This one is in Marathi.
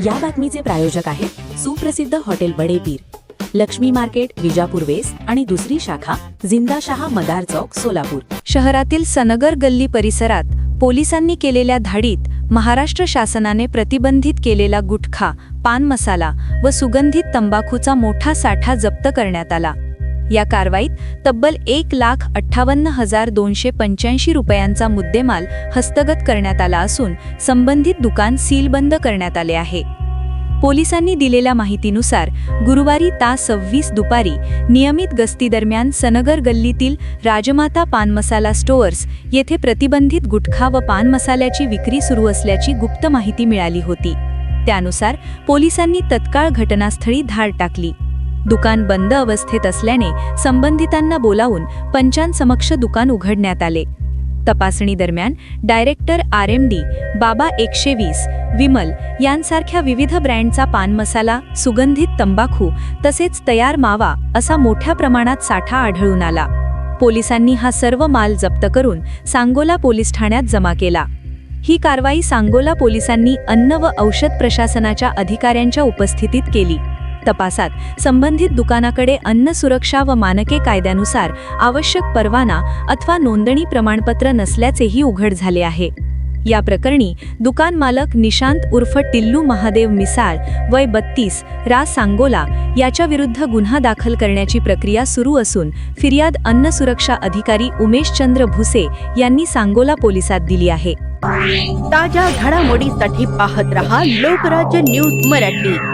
या बातमीचे प्रायोजक आहेत सुप्रसिद्ध हॉटेल बडे पीर, लक्ष्मी मार्केट, विजापूर वेस्ट आणि दुसरी शाखा जिंदाशहा मदार चौक, सोलापूर. शहरातील सनगर गल्ली परिसरात पोलिसांनी केलेल्या धाडीत महाराष्ट्र शासनाने प्रतिबंधित केलेला गुटखा, पान मसाला व सुगंधित तंबाखूचा मोठा साठा जप्त करण्यात आला. या कारवाईत तब्बल 1,58,285 रुपयांचा मुद्देमाल हस्तगत करण्यात आला असून संबंधित दुकान सीलबंद करण्यात आले आहे. पोलिसांनी दिलेल्या माहितीनुसार गुरुवारी ता 26 दुपारी नियमित गस्तीदरम्यान सनगर गल्लीतील राजमाता पान मसाला स्टोअर्स येथे प्रतिबंधित गुटखा व पान मसाल्याची विक्री सुरू असल्याची गुप्त माहिती मिळाली होती. त्यानुसार पोलिसांनी तत्काळ घटनास्थळी धाड टाकली. दुकान बंद अवस्थेत असल्याने संबंधितांना बोलावून पंचांसमक्ष दुकान उघडण्यात आले. तपासणी दरम्यान डायरेक्टर RMD, बाबा 120, विमल यांसारख्या विविध ब्रँडचा पान मसाला, सुगंधित तंबाखू तसेच तयार मावा असा मोठ्या प्रमाणात साठा आढळून आला. पोलिसांनी हा सर्व माल जप्त करून सांगोला पोलीस ठाण्यात जमा केला. ही कारवाई सांगोला पोलिसांनी अन्न व औषध प्रशासनाच्या अधिकाऱ्यांच्या उपस्थितीत केली. तपासात संबंधित दुकानाकडे अन्न सुरक्षा व मानके कायद्यानुसार आवश्यक परवाना अथवा नोंदणी प्रमाणपत्र नसल्याचेही उघड झाले आहे. या प्रकरणी दुकान मालक निशांत उर्फ टिल्लू महादेव मिसाळ, वय 32, रा सांगोला याच्या विरुद्ध गुन्हा दाखल करण्याची प्रक्रिया सुरू असून फिर्याद अन्न सुरक्षा अधिकारी उमेशचंद्र भुसे यांनी सांगोला पोलिसात दिली आहे. ताज्या घडामोडीसाठी पाहत रहा लोकराज्य न्यूज मराठी.